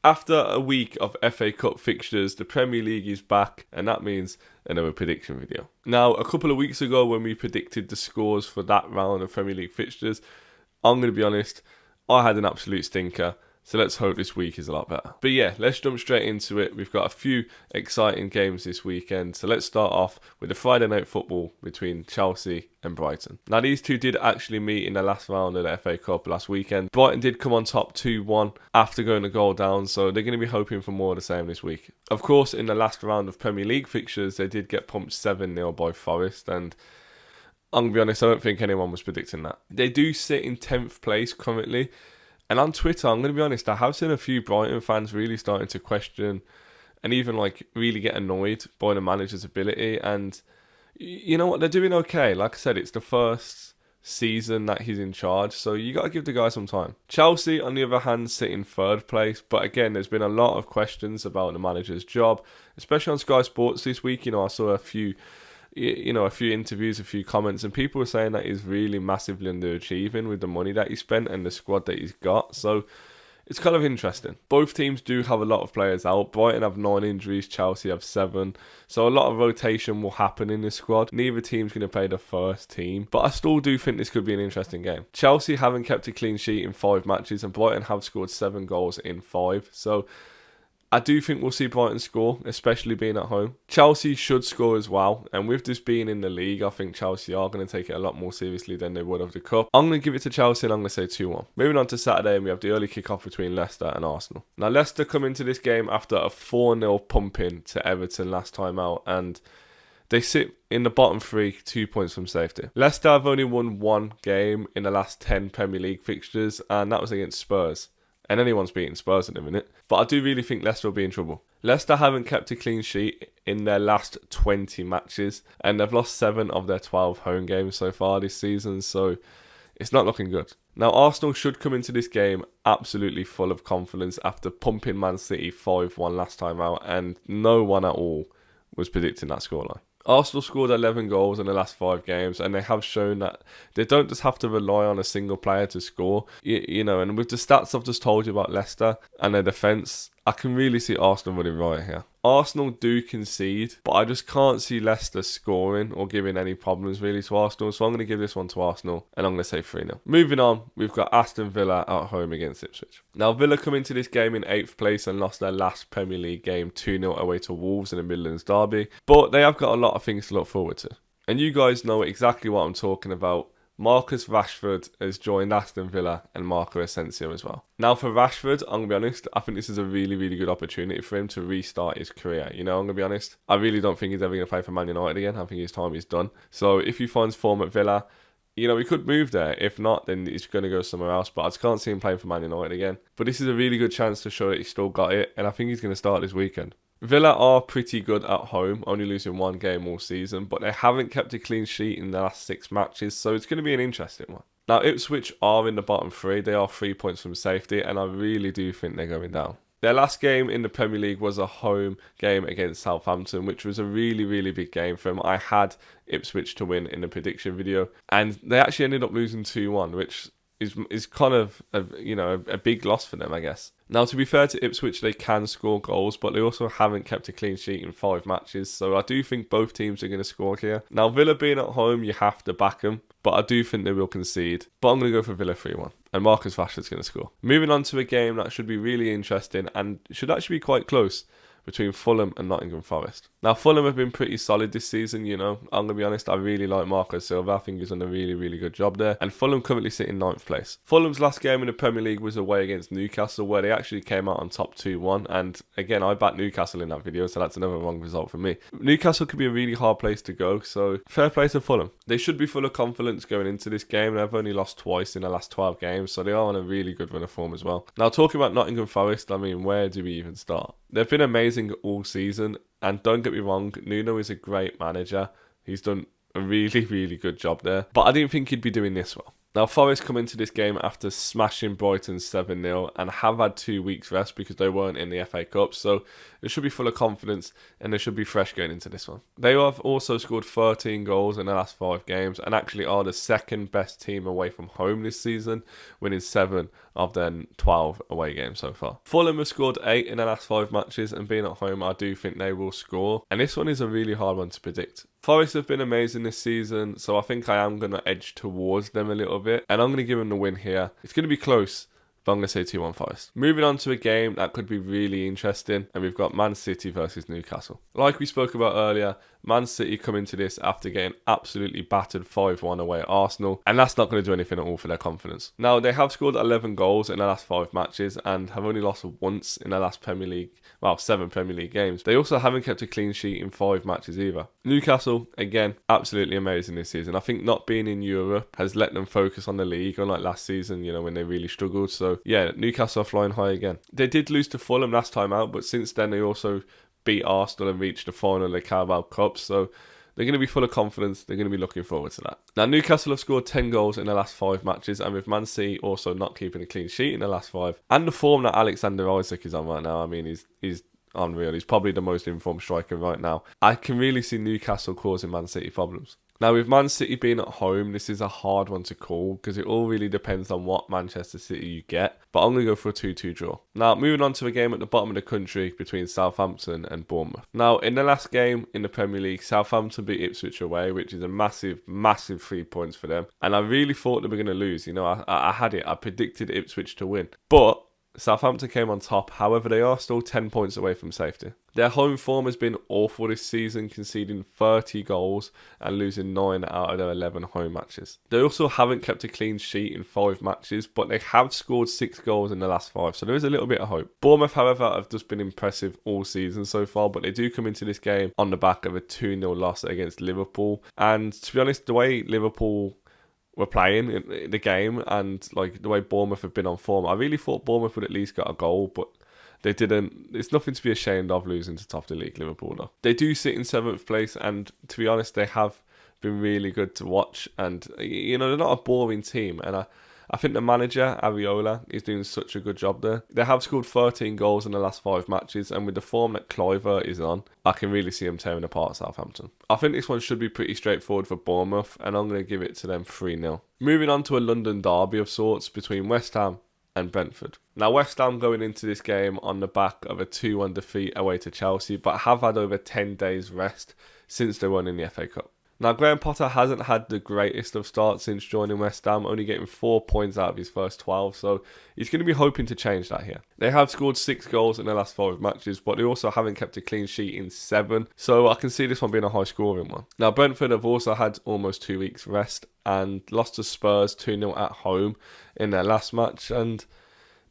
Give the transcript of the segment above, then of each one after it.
After a week of FA Cup fixtures, the Premier League is back, and that means another prediction video. Now, a couple of weeks ago when we predicted the scores for that round of Premier League fixtures, I'm going to be honest, I had an absolute stinker. So let's hope this week is a lot better. But yeah, let's jump straight into it. We've got a few exciting games this weekend. So let's start off with the Friday night football between Chelsea and Brighton. Now these two did actually meet in the last round of the FA Cup last weekend. Brighton did come on top 2-1 after going a goal down. So they're going to be hoping for more of the same this week. Of course, in the last round of Premier League fixtures, they did get pumped 7-0 by Forest. And I'm going to be honest, I don't think anyone was predicting that. They do sit in 10th place currently. And on Twitter, I'm going to be honest, I have seen a few Brighton fans really starting to question and even really get annoyed by the manager's ability. And you know what? They're doing okay. Like I said, it's the first season that he's in charge, so you got to give the guy some time. Chelsea, on the other hand, sit in 3rd place. But again, there's been a lot of questions about the manager's job, especially on Sky Sports this week. I saw a few interviews, a few comments, and people were saying that he's really massively underachieving with the money that he spent and the squad that he's got. So it's kind of interesting. Both teams do have a lot of players out. Brighton have 9 injuries, Chelsea have 7. So a lot of rotation will happen in this squad. Neither team's going to play the first team, but I still do think this could be an interesting game. Chelsea haven't kept a clean sheet in 5 matches, and Brighton have scored 7 goals in 5. So I do think we'll see Brighton score, especially being at home. Chelsea should score as well, and with this being in the league, I think Chelsea are going to take it a lot more seriously than they would of the Cup. I'm going to give it to Chelsea and I'm going to say 2-1. Moving on to Saturday, and we have the early kick-off between Leicester and Arsenal. Now, Leicester come into this game after a 4-0 pumping to Everton last time out, and they sit in the bottom 3, 2 points from safety. Leicester have only won 1 game in the last 10 Premier League fixtures, and that was against Spurs. And anyone's beating Spurs at the minute. But I do really think Leicester will be in trouble. Leicester haven't kept a clean sheet in their last 20 matches. And they've lost 7 of their 12 home games so far this season. So it's not looking good. Now, Arsenal should come into this game absolutely full of confidence after pumping Man City 5-1 last time out. And no one at all was predicting that scoreline. Arsenal scored 11 goals in the last 5 games, and they have shown that they don't just have to rely on a single player to score. And with the stats I've just told you about Leicester and their defence, I can really see Arsenal running right here. Arsenal do concede, but I just can't see Leicester scoring or giving any problems really to Arsenal. So I'm going to give this one to Arsenal, and I'm going to say 3-0. Moving on, we've got Aston Villa at home against Ipswich. Now, Villa come into this game in 8th place and lost their last Premier League game 2-0 away to Wolves in the Midlands derby. But they have got a lot of things to look forward to. And you guys know exactly what I'm talking about. Marcus Rashford has joined Aston Villa and Marco Asensio as well. Now for Rashford, I'm going to be honest, I think this is a really, really good opportunity for him to restart his career. I'm going to be honest, I really don't think he's ever going to play for Man United again. I think his time is done. So if he finds form at Villa, he could move there. If not, then he's going to go somewhere else. But I just can't see him playing for Man United again. But this is a really good chance to show that he's still got it. And I think he's going to start this weekend. Villa are pretty good at home, only losing 1 game all season, but they haven't kept a clean sheet in the last 6 matches, so it's going to be an interesting one. Now, Ipswich are in the bottom 3. They are 3 points from safety, and I really do think they're going down. Their last game in the Premier League was a home game against Southampton, which was a really, really big game for them. I had Ipswich to win in the prediction video, and they actually ended up losing 2-1, which is kind of a big loss for them, I guess. Now, to be fair to Ipswich, they can score goals, but they also haven't kept a clean sheet in 5 matches, so I do think both teams are going to score here. Now, Villa being at home, you have to back them, but I do think they will concede. But I'm going to go for Villa 3-1, and Marcus Rashford's going to score. Moving on to a game that should be really interesting, and should actually be quite close, between Fulham and Nottingham Forest. Now, Fulham have been pretty solid this season, I'm going to be honest, I really like Marco Silva. I think he's done a really, really good job there. And Fulham currently sit in 9th place. Fulham's last game in the Premier League was away against Newcastle, where they actually came out on top 2-1. And again, I backed Newcastle in that video, so that's another wrong result for me. Newcastle could be a really hard place to go, so fair play to Fulham. They should be full of confidence going into this game. They've only lost twice in the last 12 games, so they are on a really good run of form as well. Now, talking about Nottingham Forest, where do we even start? They've been amazing all season, and don't get me wrong, Nuno is a great manager. He's done a really, really good job there, but I didn't think he'd be doing this well. Now, Forest come into this game after smashing Brighton 7-0 and have had 2 weeks rest because they weren't in the FA Cup, so they should be full of confidence and they should be fresh going into this one. They have also scored 13 goals in the last 5 games and actually are the second best team away from home this season, winning 7 of their 12 away games so far. Fulham have scored 8 in their last 5 matches, and being at home, I do think they will score. And this one is a really hard one to predict. Forest have been amazing this season, so I think I am going to edge towards them a little bit. And I'm going to give them the win here. It's going to be close, but I'm going to say 2-1 Forest. Moving on to a game that could be really interesting, and we've got Man City versus Newcastle. Like we spoke about earlier, Man City come into this after getting absolutely battered 5-1 away at Arsenal, and that's not going to do anything at all for their confidence. Now, they have scored 11 goals in their last 5 matches and have only lost once in their last 7 Premier League games. They also haven't kept a clean sheet in 5 matches either. Newcastle, again, absolutely amazing this season. I think not being in Europe has let them focus on the league, unlike last season, when they really struggled. So, yeah, Newcastle are flying high again. They did lose to Fulham last time out, but since then they also beat Arsenal and reached the final of the Carabao Cup, so they're going to be full of confidence. They're going to be looking forward to that. Now, Newcastle have scored 10 goals in the last 5 matches, and with Man City also not keeping a clean sheet in the last 5, and the form that Alexander Isak is on right now, I mean, he's unreal. He's probably the most informed striker right now. I can really see Newcastle causing Man City problems. Now, with Man City being at home, this is a hard one to call because it all really depends on what Manchester City you get. But I'm going to go for a 2-2 draw. Now, moving on to a game at the bottom of the country between Southampton and Bournemouth. Now, in the last game in the Premier League, Southampton beat Ipswich away, which is a massive, massive 3 points for them. And I really thought they were going to lose. I had it. I predicted Ipswich to win. But Southampton came on top. However, they are still 10 points away from safety. Their home form has been awful this season, conceding 30 goals and losing 9 out of their 11 home matches. They also haven't kept a clean sheet in 5 matches, but they have scored 6 goals in the last 5, so there is a little bit of hope. Bournemouth, however, have just been impressive all season so far, but they do come into this game on the back of a 2-0 loss against Liverpool. And to be honest, the way Liverpool were playing in the game and the way Bournemouth have been on form, I really thought Bournemouth would at least get a goal, but they didn't. It's nothing to be ashamed of losing to top of the league Liverpool though. They do sit in 7th place, and to be honest, they have been really good to watch, and they're not a boring team, and I think the manager, Areola, is doing such a good job there. They have scored 13 goals in the last 5 matches, and with the form that Kluivert is on, I can really see them tearing apart Southampton. I think this one should be pretty straightforward for Bournemouth, and I'm going to give it to them 3-0. Moving on to a London derby of sorts between West Ham and Brentford. Now, West Ham going into this game on the back of a 2-1 defeat away to Chelsea, but have had over 10 days rest since they won in the FA Cup. Now, Graham Potter hasn't had the greatest of starts since joining West Ham, only getting 4 points out of his first 12, so he's going to be hoping to change that here. They have scored 6 goals in the last 5 matches, but they also haven't kept a clean sheet in 7, so I can see this one being a high-scoring one. Now, Brentford have also had almost 2 weeks rest and lost to Spurs 2-0 at home in their last match, and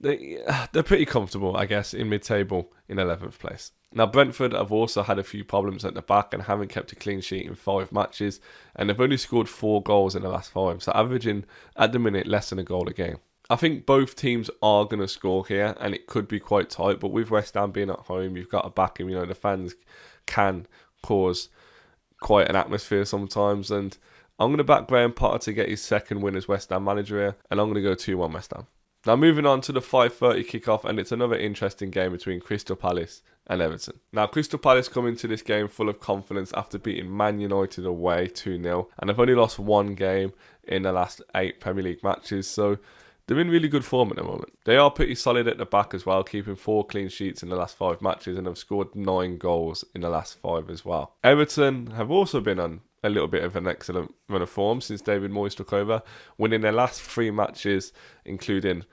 they're pretty comfortable, I guess, in mid-table in 11th place. Now, Brentford have also had a few problems at the back and haven't kept a clean sheet in 5 matches, and they've only scored 4 goals in the last 5, so averaging at the minute less than a goal a game. I think both teams are going to score here, and it could be quite tight, but with West Ham being at home, you've got to back them. The fans can cause quite an atmosphere sometimes, and I'm going to back Graham Potter to get his 2nd win as West Ham manager here, and I'm going to go 2-1 West Ham. Now, moving on to the 5:30 kickoff, and it's another interesting game between Crystal Palace and Everton. Now, Crystal Palace come into this game full of confidence after beating Man United away 2-0, and they've only lost 1 game in the last 8 Premier League matches, so they're in really good form at the moment. They are pretty solid at the back as well, keeping 4 clean sheets in the last 5 matches, and have scored 9 goals in the last 5 as well. Everton have also been on a little bit of an excellent run of form since David Moyes took over, winning their last 3 matches, including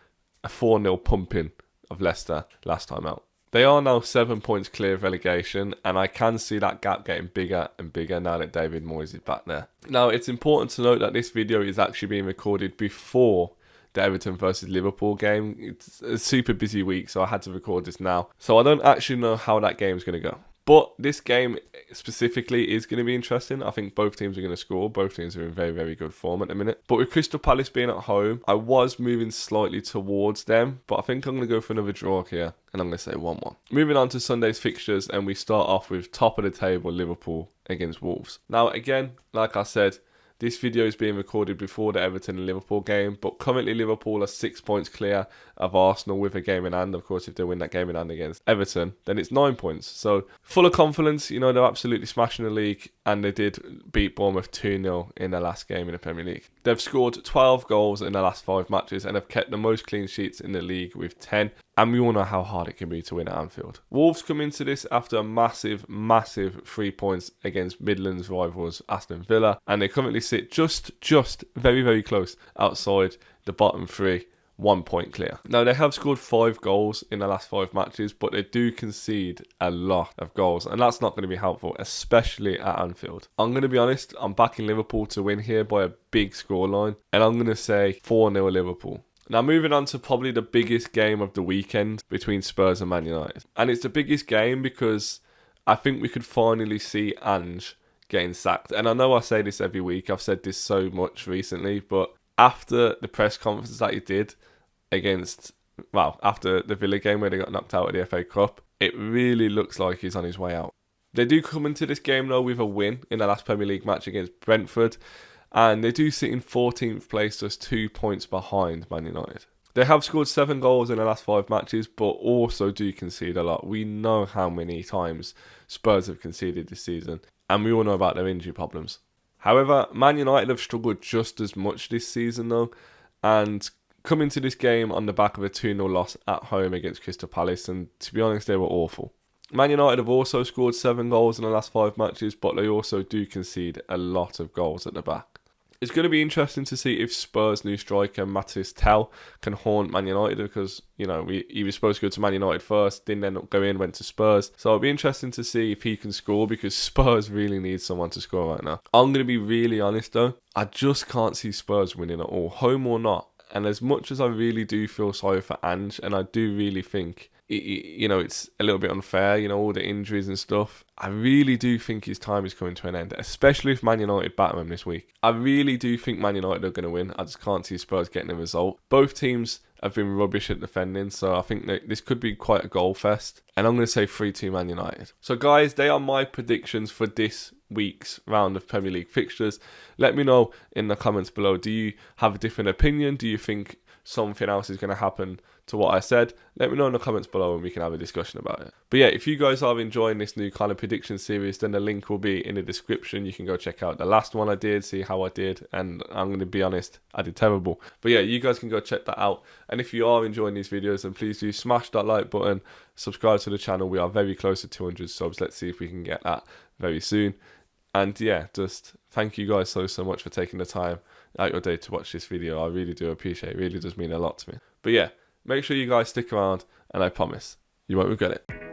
a 4-0 pumping of Leicester last time out. They are now 7 points clear of relegation, and I can see that gap getting bigger and bigger now that David Moyes is back there. Now, it's important to note that this video is actually being recorded before the Everton versus Liverpool game. It's a super busy week, so I had to record this now. So I don't actually know how that game is going to go. But this game specifically is going to be interesting. I think both teams are going to score. Both teams are in very, very good form at the minute. But with Crystal Palace being at home, I was moving slightly towards them. But I think I'm going to go for another draw here. And I'm going to say 1-1. Moving on to Sunday's fixtures. And we start off with top of the table Liverpool against Wolves. Now, again, like I said, this video is being recorded before the Everton and Liverpool game, but currently Liverpool are 6 points clear of Arsenal with a game in hand. Of course, if they win that game in hand against Everton, then it's 9 points. So full of confidence, they're absolutely smashing the league. and they did beat Bournemouth 2-0 in their last game in the Premier League. They've scored 12 goals in their last 5 matches and have kept the most clean sheets in the league with 10. And we all know how hard it can be to win at Anfield. Wolves come into this after a massive 3 points against Midlands rivals Aston Villa, and they currently sit just very close outside the bottom 3. 1 point clear. Now, they have scored 5 goals in the last 5 matches, but they do concede a lot of goals, and that's not going to be helpful, especially at Anfield. I'm going to be honest, I'm backing Liverpool to win here by a big scoreline, and I'm going to say 4-0 Liverpool. Now, moving on to probably the biggest game of the weekend between Spurs and Man United. And it's the biggest game because I think we could finally see Ange getting sacked. And I know I say this every week, I've said this so much recently, but after the press conference that he did after the Villa game where they got knocked out of the FA Cup, it really looks like he's on his way out. They do come into this game though with a win in the last Premier League match against Brentford, and they do sit in 14th place, just 2 points behind Man United. They have scored 7 goals in the last 5 matches, but also do concede a lot. We know how many times Spurs have conceded this season, and we all know about their injury problems. However, Man United have struggled just as much this season though, and come into this game on the back of a 2-0 loss at home against Crystal Palace, and to be honest, they were awful. Man United have also scored 7 goals in the last 5 matches, but they also do concede a lot of goals at the back. It's going to be interesting to see if Spurs' new striker, Mathis Tel, can haunt Man United because, you know, he was supposed to go to Man United first, didn't end up going, went to Spurs. So it'll be interesting to see if he can score because Spurs really need someone to score right now. I'm going to be really honest though, I just can't see Spurs winning at all, home or not. And as much as I really do feel sorry for Ange, and I do really think it's a little bit unfair, all the injuries and stuff, I really do think his time is coming to an end, especially if Man United batter him this week. I really do think Man United are going to win. I just can't see Spurs getting a result. Both teams have been rubbish at defending, so I think that this could be quite a goal fest. And I'm going to say 3-2 Man United. So guys, they are my predictions for this week's round of Premier League fixtures. Let me know in the comments below. Do you have a different opinion? Do you think something else is going to happen to what I said? Let me know in the comments below and we can have a discussion about it. But yeah, if you guys are enjoying this new kind of prediction series, then the link will be in the description. You can go check out the last one I did, see how I did, and I'm going to be honest, I did terrible. But yeah, you guys can go check that out. And if you are enjoying these videos, then please do smash that like button, subscribe to the channel. We are very close to 200 subs. Let's see if we can get that very soon. And yeah, just thank you guys so much for taking the time out your day to watch this video. I really do appreciate it. It really does mean a lot to me. But yeah, make sure you guys stick around, and I promise you won't regret it.